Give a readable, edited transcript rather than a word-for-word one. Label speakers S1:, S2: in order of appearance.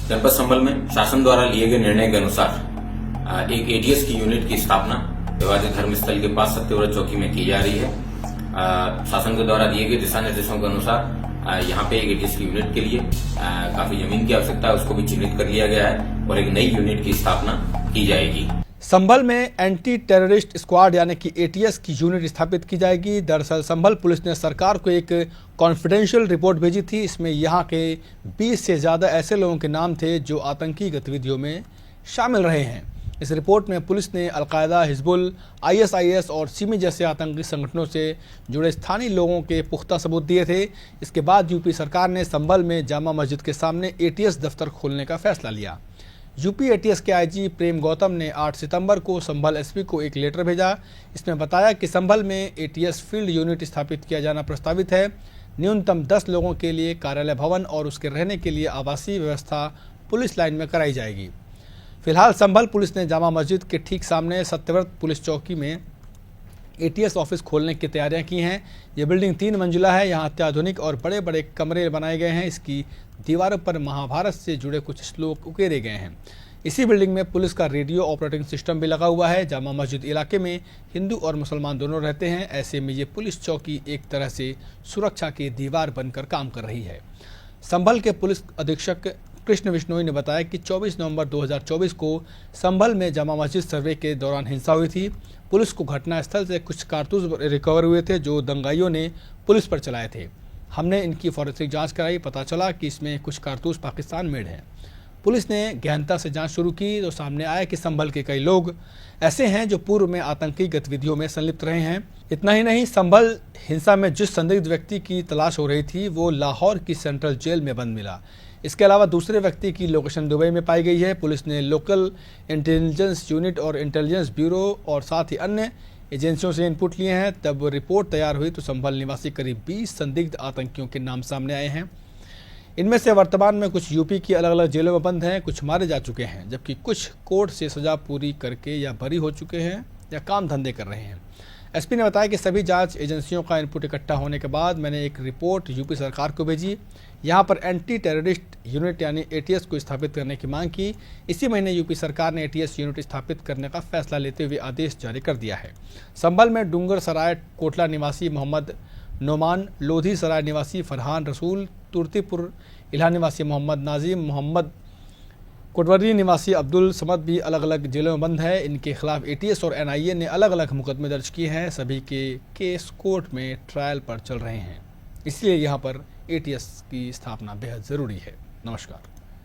S1: जनपद संभल में शासन द्वारा लिए गए निर्णय के अनुसार एक एटीएस की यूनिट की स्थापना विवादित धर्मस्थल के पास सत्यव्रत चौकी में की जा रही है। शासन के द्वारा दिए गए दिशा निर्देशों के अनुसार यहाँ पे एक एटीएस की यूनिट के लिए काफी जमीन की आवश्यकता है, उसको भी चिन्हित कर लिया गया है और एक नई यूनिट की स्थापना की जाएगी।
S2: संभल में एंटी टेररिस्ट स्क्वाड यानी कि एटीएस की यूनिट स्थापित की जाएगी। दरअसल संभल पुलिस ने सरकार को एक कॉन्फिडेंशियल रिपोर्ट भेजी थी। इसमें यहाँ के 20 से ज़्यादा ऐसे लोगों के नाम थे जो आतंकी गतिविधियों में शामिल रहे हैं। इस रिपोर्ट में पुलिस ने अलकायदा, हिजबुल, आईएसआईएस और सिमी जैसे आतंकी संगठनों से जुड़े स्थानीय लोगों के पुख्ता सबूत दिए थे। इसके बाद यूपी सरकार ने संभल में जामा मस्जिद के सामने एटीएस दफ्तर खोलने का फैसला लिया। यूपी एटीएस के आईजी प्रेम गौतम ने 8 सितंबर को संभल एसपी को एक लेटर भेजा। इसमें बताया कि संभल में एटीएस फील्ड यूनिट स्थापित किया जाना प्रस्तावित है। न्यूनतम 10 लोगों के लिए कार्यालय भवन और उसके रहने के लिए आवासीय व्यवस्था पुलिस लाइन में कराई जाएगी। फिलहाल संभल पुलिस ने जामा मस्जिद के ठीक सामने सत्यव्रत पुलिस चौकी में एटीएस ऑफिस खोलने की तैयारियां की हैं। ये बिल्डिंग 3 मंजिला है। यहाँ अत्याधुनिक और बड़े बड़े कमरे बनाए गए हैं। इसकी दीवारों पर महाभारत से जुड़े कुछ श्लोक उकेरे गए हैं। इसी बिल्डिंग में पुलिस का रेडियो ऑपरेटिंग सिस्टम भी लगा हुआ है। जामा मस्जिद इलाके में हिंदू और मुसलमान दोनों रहते हैं। ऐसे में ये पुलिस चौकी एक तरह से सुरक्षा की दीवार बनकर काम कर रही है। संभल के पुलिस अधीक्षक कृष्ण बिश्नोई ने बताया कि 24 नवंबर 2024 को संभल में जामा मस्जिद सर्वे के दौरान हिंसा हुई थी। पुलिस को घटनास्थल से कुछ कारतूस रिकवर हुए थे जो दंगाइयों ने पुलिस पर चलाए थे। हमने इनकी फॉरेंसिक जांच कराई। पता चला कि इसमें कुछ कारतूस पाकिस्तान मेड हैं। पुलिस ने गहनता से जांच शुरू की तो सामने आया कि संभल के कई लोग ऐसे हैं जो पूर्व में आतंकी गतिविधियों में संलिप्त रहे हैं। इतना ही नहीं, संभल हिंसा में जिस संदिग्ध व्यक्ति की तलाश हो रही थी वो लाहौर की सेंट्रल जेल में बंद मिला। इसके अलावा दूसरे व्यक्ति की लोकेशन दुबई में पाई गई है। पुलिस ने लोकल इंटेलिजेंस यूनिट और इंटेलिजेंस ब्यूरो और साथ ही अन्य एजेंसियों से इनपुट लिए हैं। तब रिपोर्ट तैयार हुई तो संभल निवासी करीब 20 संदिग्ध आतंकियों के नाम सामने आए हैं। इनमें से वर्तमान में कुछ यूपी की अलग अलग जेलों में बंद हैं, कुछ मारे जा चुके हैं, जबकि कुछ कोर्ट से सजा पूरी करके या बरी हो चुके हैं या काम धंधे कर रहे हैं। एसपी ने बताया कि सभी जांच एजेंसियों का इनपुट इकट्ठा होने के बाद मैंने एक रिपोर्ट यूपी सरकार को भेजी। यहां पर एंटी टेररिस्ट यूनिट यानी एटीएस को स्थापित करने की मांग की। इसी महीने यूपी सरकार ने एटीएस यूनिट स्थापित करने का फैसला लेते हुए आदेश जारी कर दिया है। संभल में डूंगर सराय कोटला निवासी मोहम्मद नोमान, लोधी सराय निवासी फरहान रसूल, तुर्तीपुर इलाहा निवासी मोहम्मद नाजिम, मोहम्मद कोटवर्री निवासी अब्दुल समद भी अलग अलग जेलों में बंद है। इनके खिलाफ एटीएस और एनआईए ने अलग अलग मुकदमे दर्ज किए हैं। सभी के केस कोर्ट में ट्रायल पर चल रहे हैं। इसलिए यहाँ पर एटीएस की स्थापना बेहद ज़रूरी है। नमस्कार।